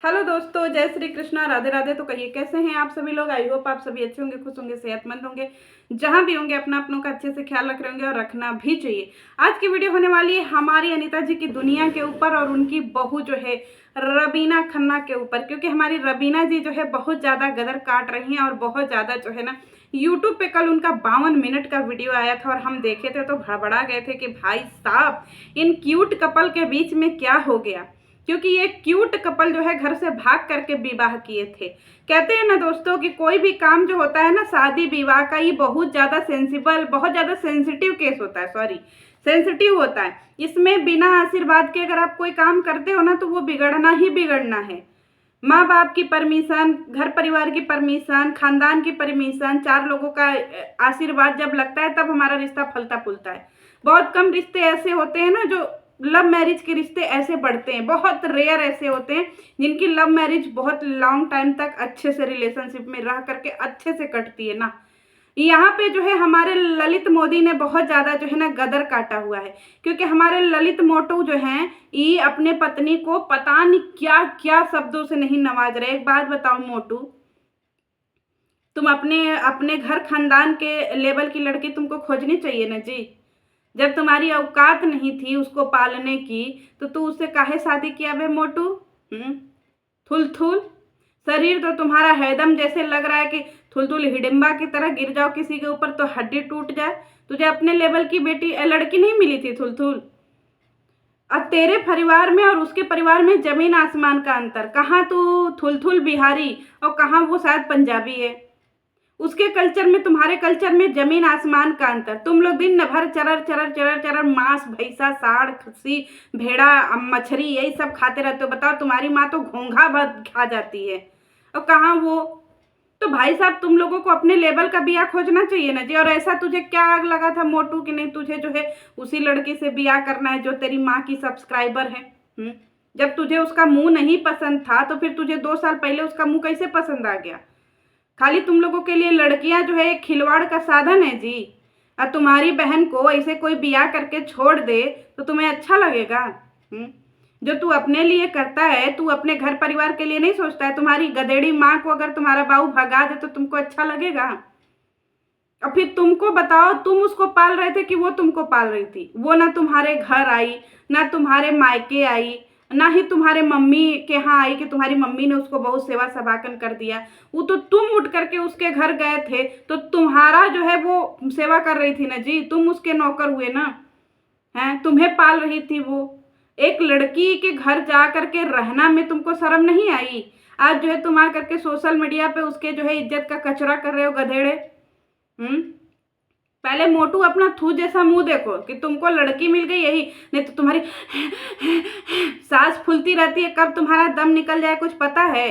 Hello दोस्तों, जय श्री कृष्णा, राधे राधे। तो कहिए कैसे हैं आप सभी लोग। आई होप आप सभी अच्छे होंगे, खुश होंगे, सेहतमंद होंगे। जहां भी होंगे अपना अपनों का अच्छे से ख्याल रख रहे होंगे और रखना भी चाहिए। आज की वीडियो होने वाली है हमारी अनीता जी की दुनिया के ऊपर और उनकी बहू जो है रबीना खन्ना के ऊपर, क्योंकि हमारी रबीना जी जो है बहुत ज़्यादा गदर काट रही हैं और बहुत ज़्यादा जो है ना यूट्यूब पे कल उनका 52 मिनट का वीडियो आया था और हम देखे थे तो भड़बड़ा गए थे कि भाई साहब इन क्यूट कपल के बीच में क्या हो गया, क्योंकि ये क्यूट कपल जो है घर से भाग करके विवाह किए थे। कहते हैं ना दोस्तों कि कोई भी काम जो होता है ना शादी विवाह का, ये बहुत ज़्यादा बहुत ज़्यादा सेंसिटिव केस होता है, सेंसिटिव होता है। इसमें बिना आशीर्वाद के अगर आप कोई काम करते हो ना तो वो बिगड़ना ही बिगड़ना है। माँ बाप की परमिशन, घर परिवार की परमिशन, खानदान की परमिशन, 4 लोगों का आशीर्वाद जब लगता है तब हमारा रिश्ता फलता फूलता है। बहुत कम रिश्ते ऐसे होते हैं ना जो लव मैरिज के रिश्ते ऐसे बढ़ते हैं, बहुत रेयर ऐसे होते हैं जिनकी लव मैरिज बहुत लॉन्ग टाइम तक अच्छे से रिलेशनशिप में रह करके अच्छे से कटती है ना। यहाँ पे जो है हमारे ललित मोदी ने बहुत ज़्यादा जो है ना गदर काटा हुआ है, क्योंकि हमारे ललित मोटू जो हैं ये अपने पत्नी को पता नहीं क्या क्या शब्दों से नहीं नवाज रहे। एक बात बताओ मोटू, तुम अपने अपने घर खानदान के लेवल की लड़की तुमको खोजनी चाहिए ना जी। जब तुम्हारी औकात नहीं थी उसको पालने की तो तू उससे काहे शादी किया बे मोटू। थुल थुल शरीर तो तुम्हारा हैदम जैसे लग रहा है कि थुलथुल हिडिंबा की तरह गिर जाओ किसी के ऊपर तो हड्डी टूट जाए। तुझे अपने लेवल की बेटी लड़की नहीं मिली थी थुलथुल। अब तेरे परिवार में और उसके परिवार में जमीन आसमान का अंतर। कहाँ तू थुलथुल बिहारी और कहाँ वो शायद पंजाबी है। उसके कल्चर में तुम्हारे कल्चर में जमीन आसमान का अंतर। तुम लोग दिन भर चरर चरर चरर चरर मांस, भैंसा, साढ़, खस्सी, भेड़ा, मछली यही सब खाते रहते हो। बताओ तुम्हारी माँ तो घोंघा भर खा जाती है और कहाँ वो। तो भाई साहब तुम लोगों को अपने लेवल का बिया खोजना चाहिए ना जी। और ऐसा तुझे क्या आग लगा था मोटू कि नहीं तुझे जो है उसी लड़की से बिया करना है जो तेरी माँ की सब्सक्राइबर है। जब तुझे उसका मुंह नहीं पसंद था तो फिर तुझे 2 साल पहले उसका मुंह कैसे पसंद आ गया। खाली तुम लोगों के लिए लड़कियां जो है एक खिलवाड़ का साधन है जी। और तुम्हारी बहन को ऐसे कोई बियाह करके छोड़ दे तो तुम्हें अच्छा लगेगा। जो तू अपने लिए करता है तू अपने घर परिवार के लिए नहीं सोचता है। तुम्हारी गधेड़ी माँ को अगर तुम्हारा बाबू भगा दे तो तुमको अच्छा लगेगा। और फिर तुमको बताओ, तुम उसको पाल रहे थे कि वो तुमको पाल रही थी। वो ना तुम्हारे घर आई, ना तुम्हारे मायके आई, ना ही तुम्हारे मम्मी के यहाँ आई कि तुम्हारी मम्मी ने उसको बहुत सेवा सबाकन कर दिया। वो तो तुम उठ करके उसके घर गए थे तो तुम्हारा जो है वो सेवा कर रही थी ना जी। तुम उसके नौकर हुए ना, हैं, तुम्हें पाल रही थी वो। एक लड़की के घर जा करके रहना में तुमको शर्म नहीं आई। आज जो है तुम आ करके सोशल मीडिया पे उसके जो है इज्जत का कचरा कर रहे हो गधेड़े। हम्म पहले मोटू अपना थू जैसा मुंह देखो कि तुमको लड़की मिल गई यही, नहीं तो तुम्हारी सांस फूलती रहती है, कब तुम्हारा दम निकल जाए कुछ पता है।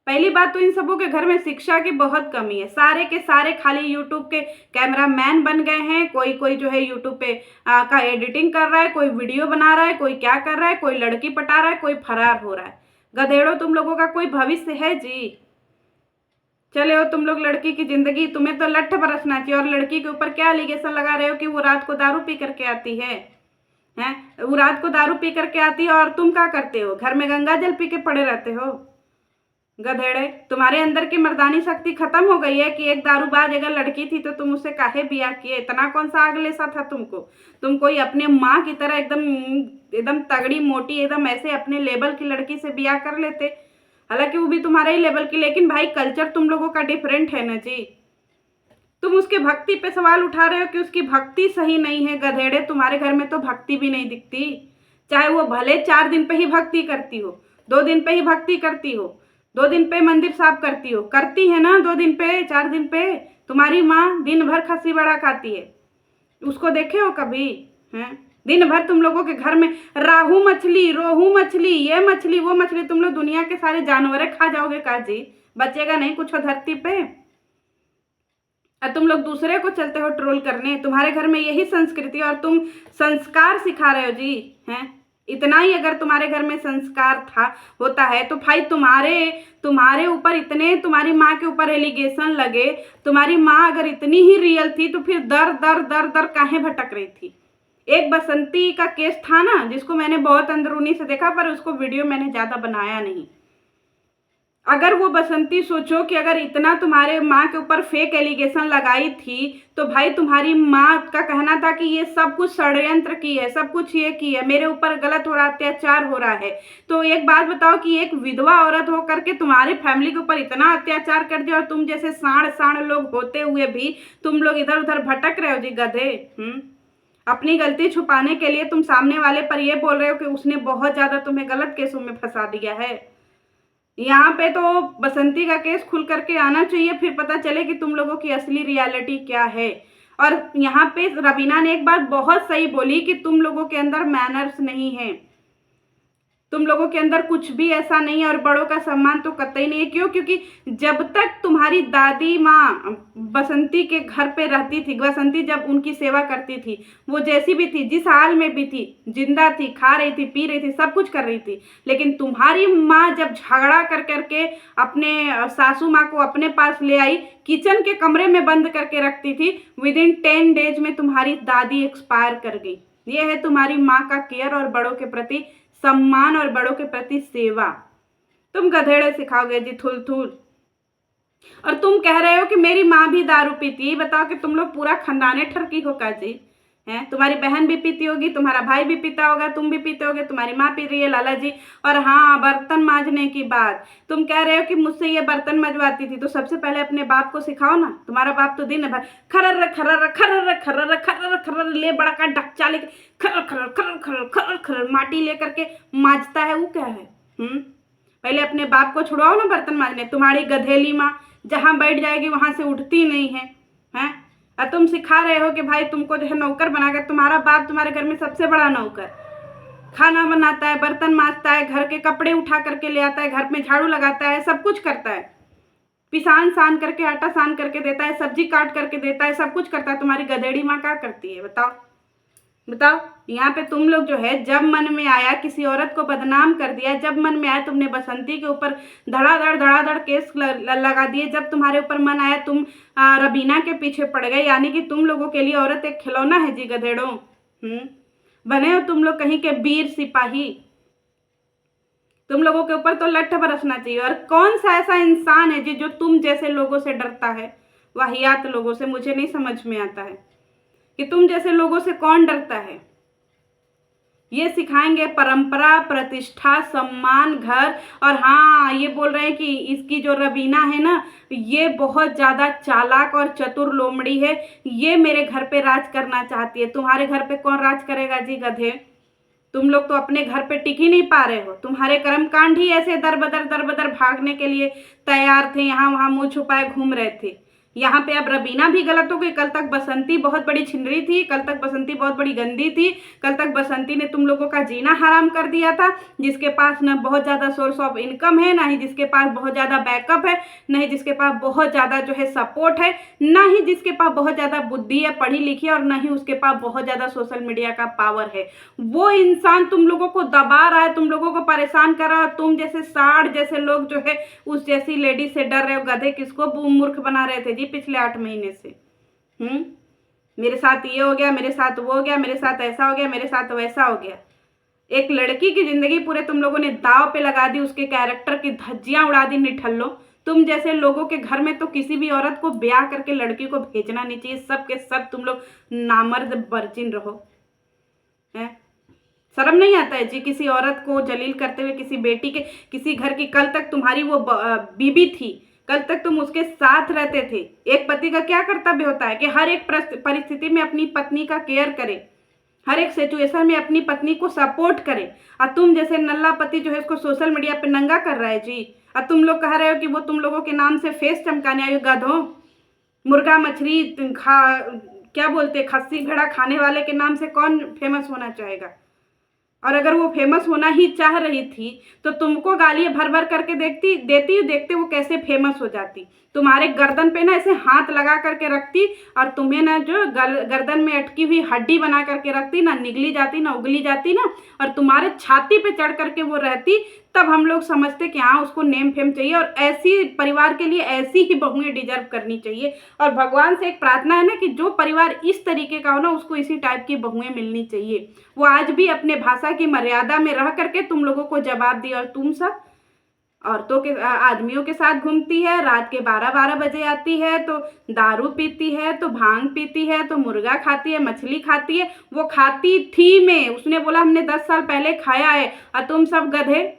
पहली बात तो इन सबों के घर में शिक्षा की बहुत कमी है। सारे के सारे खाली यूट्यूब के कैमरा मैन बन गए हैं। कोई कोई जो है यूट्यूब पे का एडिटिंग कर रहा है, कोई वीडियो बना रहा है, कोई क्या कर रहा है, कोई लड़की पटा रहा है, कोई फरार हो रहा है। गधेड़ो तुम लोगों का कोई भविष्य है जी। चले हो तुम लोग लड़की की जिंदगी, तुम्हें तो लठ बरसना चाहिए। और लड़की के ऊपर क्या एलिगेशन लगा रहे हो कि वो रात को दारू पी करके आती है। हैं, वो रात को दारू पी करके आती है और तुम क्या करते हो, घर में गंगा जल पी के पड़े रहते हो। गधेड़े, तुम्हारे अंदर की मर्दानी शक्ति खत्म हो गई है कि एक दारूबाज अगर लड़की थी तो तुम उससे काहे बिया किए। इतना कौन सा आगलेसा था तुमको। तुम कोई अपने माँ की तरह एकदम एकदम तगड़ी मोटी एकदम ऐसे अपने लेवल की लड़की से बिया कर लेते। हालांकि वो भी तुम्हारे ही लेवल की, लेकिन भाई कल्चर तुम लोगों का डिफरेंट है ना जी। तुम उसके भक्ति पे सवाल उठा रहे हो कि उसकी भक्ति सही नहीं है। गधेड़े, तुम्हारे घर में तो भक्ति भी नहीं दिखती। चाहे वो भले 4 दिन पे ही भक्ति करती हो, 2 दिन पे ही भक्ति करती हो, 2 दिन पे मंदिर साफ करती हो, करती है ना 2 दिन पे 4 दिन पे। तुम्हारी माँ दिन भर खस्सी बड़ा खाती है, उसको देखे हो कभी। हैं, दिन भर तुम लोगों के घर में राहू मछली, रोहू मछली, ये मछली वो मछली, तुम लोग दुनिया के सारे जानवरें खा जाओगे का जी। बचेगा नहीं कुछ धरती पे। और तुम लोग दूसरे को चलते हो ट्रोल करने। तुम्हारे घर में यही संस्कृति और तुम संस्कार सिखा रहे हो जी। हैं, इतना ही अगर तुम्हारे घर में संस्कार था होता है तो भाई तुम्हारे ऊपर इतने, तुम्हारी माँ के ऊपर एलिगेशन लगे। तुम्हारी माँ अगर इतनी ही रियल थी तो फिर दर दर दर दर काहे भटक रही थी। एक बसंती का केस था ना जिसको मैंने बहुत अंदरूनी से देखा, पर उसको वीडियो मैंने ज़्यादा बनाया नहीं। अगर वो बसंती सोचो कि अगर इतना तुम्हारे माँ के ऊपर फेक एलिगेशन लगाई थी तो भाई तुम्हारी माँ का कहना था कि ये सब कुछ षड्यंत्र की है, सब कुछ ये की है, मेरे ऊपर गलत हो रहा, अत्याचार हो रहा है। तो एक बात बताओ कि एक विधवा औरत हो करके तुम्हारी फैमिली के ऊपर इतना अत्याचार कर दिया और तुम जैसे साढ़ साढ़ लोग होते हुए भी तुम लोग इधर उधर भटक रहे हो जी गधे। अपनी गलती छुपाने के लिए तुम सामने वाले पर यह बोल रहे हो कि उसने बहुत ज्यादा तुम्हें गलत केसों में फंसा दिया है। यहाँ पे तो बसंती का केस खुल करके आना चाहिए, फिर पता चले कि तुम लोगों की असली रियलिटी क्या है। और यहाँ पे रवीना ने एक बात बहुत सही बोली कि तुम लोगों के अंदर मैनर्स नहीं है, तुम लोगों के अंदर कुछ भी ऐसा नहीं है और बड़ों का सम्मान तो कतई नहीं है। क्यों? क्योंकि जब तक तुम्हारी दादी माँ बसंती के घर पे रहती थी, बसंती जब उनकी सेवा करती थी, वो जैसी भी थी, जिस हाल में भी थी, जिंदा थी, खा रही थी, पी रही थी, सब कुछ कर रही थी। लेकिन तुम्हारी माँ जब झगड़ा कर करके अपने सासू माँ को अपने पास ले आई, किचन के कमरे में बंद करके रखती थी, विदिन 10 डेज में तुम्हारी दादी एक्सपायर कर गई। ये है तुम्हारी माँ का केयर और बड़ों के प्रति सम्मान और बड़ों के प्रति सेवा। तुम गधेड़े सिखाओगे जी थुल थुल। और तुम कह रहे हो कि मेरी माँ भी दारू पीती है। बताओ कि तुम लोग पूरा खानदाने ठरकी हो का जी हैं? तुम्हारी बहन भी पीती होगी, तुम्हारा भाई भी पीता होगा, तुम भी पीते होगे, तुम्हारी माँ पी रही है लाला जी। और हाँ, बर्तन मांजने की बात तुम कह रहे हो कि मुझसे ये बर्तन मंजवाती थी, तो सबसे पहले अपने बाप को सिखाओ ना। तुम्हारा बाप तो दिन भर खरर खरर खरर खरर खरर खरर ले बड़ा का डकचा लेके खरर खरर खरर खरर खरर खरर माटी लेकर के मांजता है। वो क्या है? पहले अपने बाप को छुड़वाओ ना बर्तन मांजने। तुम्हारी गधेली माँ जहाँ बैठ जाएगी वहां से उठती नहीं है, हैं? और तुम सिखा रहे हो कि भाई तुमको जो है नौकर बनाकर। तुम्हारा बाप तुम्हारे घर में सबसे बड़ा नौकर, खाना बनाता है, बर्तन मांजता है, घर के कपड़े उठा करके ले आता है, घर में झाड़ू लगाता है, सब कुछ करता है, पिसान सान करके, आटा सान करके देता है, सब्जी काट करके देता है, सब कुछ करता है। तुम्हारी गधेड़ी माँ क्या करती है? बताओ बताओ। यहाँ पे तुम लोग जो है जब मन में आया किसी औरत को बदनाम कर दिया, जब मन में आया तुमने बसंती के ऊपर धड़ाधड़ केस लगा दिए, जब तुम्हारे ऊपर मन आया तुम रबीना के पीछे पड़ गए। यानी कि तुम लोगों के लिए औरत एक खिलौना है जी गधेड़ों। बने हो तुम लोग कहीं के वीर सिपाही। तुम लोगों के ऊपर तो लठ बरसना चाहिए। और कौन सा ऐसा इंसान है जी जो तुम जैसे लोगों से डरता है, वाहियात लोगों से? मुझे नहीं समझ में आता है कि तुम जैसे लोगों से कौन डरता है। ये सिखाएंगे परंपरा, प्रतिष्ठा, सम्मान, घर। और हाँ, ये बोल रहे हैं कि इसकी जो रबीना है ना, ये बहुत ज्यादा चालाक और चतुर लोमड़ी है, ये मेरे घर पे राज करना चाहती है। तुम्हारे घर पे कौन राज करेगा जी गधे? तुम लोग तो अपने घर पे टिक ही नहीं पा रहे हो। तुम्हारे कर्मकांड ही ऐसे दर बदर भागने के लिए तैयार थे, यहाँ वहां मुंह छुपाए घूम रहे थे। यहाँ पे अब रबीना भी गलत हो गई। कल तक बसंती बहुत बड़ी छिनरी थी, कल तक बसंती बहुत बड़ी गंदी थी, कल तक बसंती ने तुम लोगों का जीना हराम कर दिया था। जिसके पास न बहुत ज़्यादा सोर्स ऑफ इनकम है, ना ही जिसके पास बहुत ज़्यादा बैकअप है, ना ही जिसके पास बहुत ज़्यादा जो है सपोर्ट है, ना ही जिसके पास बहुत ज़्यादा बुद्धि है, पढ़ी लिखी है, और ना ही उसके पास बहुत ज़्यादा सोशल मीडिया का पावर है। वो इंसान तुम लोगों को दबा रहा है, तुम लोगों को परेशान कर रहा है। तुम जैसे साढ़ जैसे लोग जो है उस जैसी लेडी से डर रहे हो। गधे किसको मूर्ख बना रहे थे जी पिछले 8 महीने से? मेरे साथ ये हो गया, मेरे साथ वो हो गया, मेरे साथ ऐसा हो गया, मेरे साथ वैसा हो गया। एक लड़की की जिंदगी पूरे तुम लोगों ने दाव पे लगा दी, उसके कैरेक्टर की धज्जियां उड़ा दी निठल्लो। तुम जैसे लोगों के घर में तो किसी भी औरत को ब्याह करके लड़की को भेजना नहीं चाहिए। सब के सब तुम लोग नामर्द वर्जिन रहो। है शर्म नहीं आता है जी किसी औरत को जलील करते हुए, किसी बेटी के, किसी घर की? कल तक तुम्हारी वो बीबी थी, कल तक तुम उसके साथ रहते थे। एक पति का क्या कर्तव्य होता है कि हर एक परिस्थिति में अपनी पत्नी का केयर करे, हर एक सिचुएशन में अपनी पत्नी को सपोर्ट करे। और तुम जैसे नल्ला पति जो है उसको सोशल मीडिया पे नंगा कर रहा है जी। और तुम लोग कह रहे हो कि वो तुम लोगों के नाम से फेस चमकाने आए। गधों, मुर्गा मछली क्या बोलते, खस्सी भेड़ा खाने वाले के नाम से कौन फेमस होना चाहेगा? और अगर वो फेमस होना ही चाह रही थी तो तुमको गालियां भर भर करके देखते वो कैसे फेमस हो जाती। तुम्हारे गर्दन पे ना ऐसे हाथ लगा करके रखती और तुम्हें ना जो गर्दन में अटकी हुई हड्डी बना करके रखती, ना निगली जाती ना उगली जाती ना, और तुम्हारे छाती पे चढ़ करके वो रहती। तब हम लोग समझते कि हाँ उसको नेम फेम चाहिए, और ऐसी परिवार के लिए ऐसी ही बहुएं डिजर्व करनी चाहिए। और भगवान से एक प्रार्थना है ना कि जो परिवार इस तरीके का हो ना उसको इसी टाइप की बहुएं मिलनी चाहिए। वो आज भी अपने भाषा की मर्यादा में रह करके तुम लोगों को जवाब दी। और तुम सब औरतों के आदमियों के साथ घूमती है, रात के 12-12 बजे आती है तो दारू पीती है, तो भांग पीती है, तो मुर्गा खाती है, मछली खाती है। वो खाती थी मैं, उसने बोला हमने 10 साल पहले खाया है। और तुम सब गधे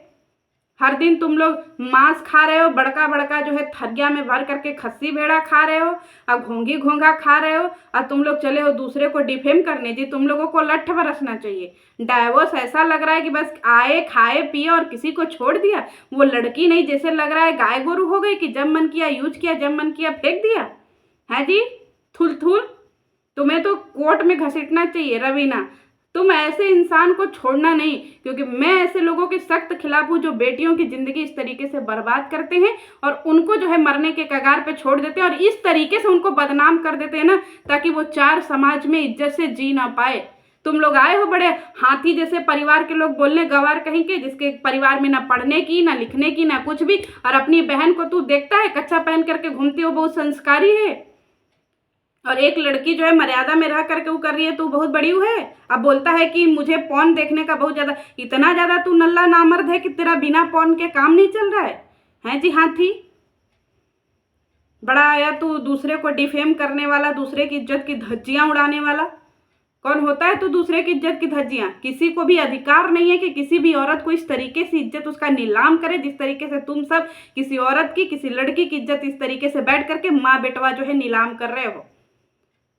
हर दिन तुम लोग मांस खा रहे हो, बड़का बड़का जो है थरिया में भर करके खस्सी भेड़ा खा रहे हो और घोंगी घोंघा खा रहे हो। और तुम लोग चले हो दूसरे को डिफेम करने। जी तुम लोगों को लठ बरसना चाहिए। डाइवोर्स ऐसा लग रहा है कि बस आए खाए पिए और किसी को छोड़ दिया। वो लड़की नहीं, जैसे लग रहा है गाय गोरू हो गई कि जब मन किया यूज किया, जब मन किया फेंक दिया है। जी थुल थुल, तुम्हें तो कोर्ट में घसीटना चाहिए रवीना। तुम ऐसे इंसान को छोड़ना नहीं, क्योंकि मैं ऐसे लोगों के सख्त खिलाफ हूँ जो बेटियों की जिंदगी इस तरीके से बर्बाद करते हैं और उनको जो है मरने के कगार पे छोड़ देते हैं और इस तरीके से उनको बदनाम कर देते हैं ना, ताकि वो चार समाज में इज्जत से जी ना पाए। तुम लोग आए हो बड़े हाथी जैसे परिवार के लोग बोलने, गवार कहीं के, जिसके परिवार में ना पढ़ने की ना लिखने की ना कुछ भी, और अपनी बहन को तू देखता है कच्चा पहन करके घूमती हो, बहुत संस्कारी है। और एक लड़की जो है मर्यादा में रह करके वो कर रही है, तू बहुत बड़ी है। अब बोलता है कि मुझे पॉन देखने का बहुत ज्यादा, इतना ज्यादा तू नल्ला नामर्द है कि तेरा बिना पॉन के काम नहीं चल रहा है जी हाथी। बड़ा आया तू दूसरे को डिफेम करने वाला, दूसरे की इज्जत की धज्जियां उड़ाने वाला। कौन होता है तू दूसरे की इज्जत की धज्जियां? किसी को भी अधिकार नहीं है कि किसी भी औरत को इस तरीके से इज्जत उसका नीलाम करे, जिस तरीके से तुम सब किसी औरत की, किसी लड़की की इज्जत इस तरीके से बैठ करके माँ बेटवा जो है नीलाम कर रहे हो।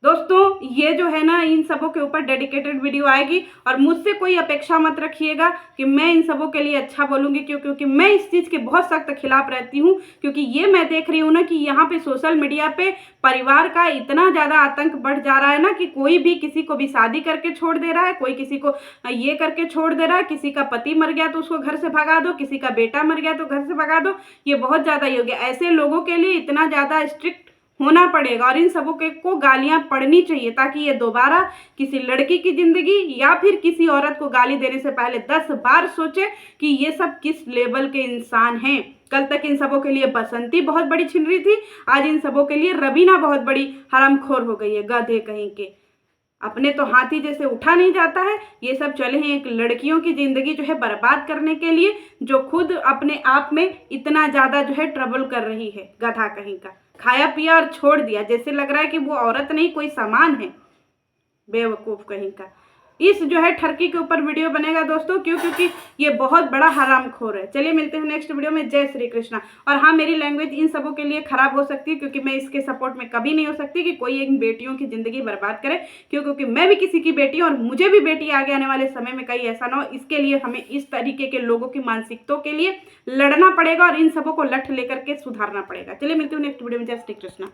दोस्तों ये जो है ना, इन सबों के ऊपर डेडिकेटेड वीडियो आएगी और मुझसे कोई अपेक्षा मत रखिएगा कि मैं इन सबों के लिए अच्छा बोलूँगी, क्योंकि मैं इस चीज़ के बहुत सख्त खिलाफ रहती हूँ। क्योंकि ये मैं देख रही हूँ ना कि यहाँ पे सोशल मीडिया पे परिवार का इतना ज़्यादा आतंक बढ़ जा रहा है ना कि कोई भी किसी को भी शादी करके छोड़ दे रहा है, कोई किसी को ये करके छोड़ दे रहा है। किसी का पति मर गया तो उसको घर से भगा दो, किसी का बेटा मर गया तो घर से भगा दो। ये बहुत ज़्यादा ही हो गया। ऐसे लोगों के लिए इतना ज़्यादा स्ट्रिक्ट होना पड़ेगा और इन सबों के को गालियां पड़नी चाहिए, ताकि ये दोबारा किसी लड़की की जिंदगी या फिर किसी औरत को गाली देने से पहले 10 बार सोचे कि ये सब किस लेवल के इंसान हैं। कल तक इन सबों के लिए बसंती बहुत बड़ी छिन रही थी, आज इन सबों के लिए रवीना बहुत बड़ी हरामखोर हो गई है। गधे कहीं के, अपने तो हाथी जैसे उठा नहीं जाता है। ये सब चले हैं एक लड़कियों की जिंदगी जो है बर्बाद करने के लिए, जो खुद अपने आप में इतना ज्यादा जो है ट्रबल कर रही है। गधा कहीं का, खाया पिया और छोड़ दिया, जैसे लग रहा है कि वो औरत नहीं कोई सामान है। बेवकूफ कहीं का। इस जो है ठरकी के ऊपर वीडियो बनेगा दोस्तों, क्योंकि ये बहुत बड़ा हरामखोर है। चलिए मिलते हैं नेक्स्ट वीडियो में। जय श्री कृष्णा। और हाँ, मेरी लैंग्वेज इन सबों के लिए खराब हो सकती है, क्योंकि मैं इसके सपोर्ट में कभी नहीं हो सकती कि कोई इन बेटियों की जिंदगी बर्बाद करे, क्योंकि मैं भी किसी की बेटी हूँ और मुझे भी बेटी आगे आने वाले समय में कहीं ऐसा ना हो। इसके लिए हमें इस तरीके के लोगों की मानसिकताओं के लिए लड़ना पड़ेगा और इन सबों को लठ लेकर के सुधारना पड़ेगा। चलिए मिलते हैं नेक्स्ट वीडियो में। जय श्री कृष्णा।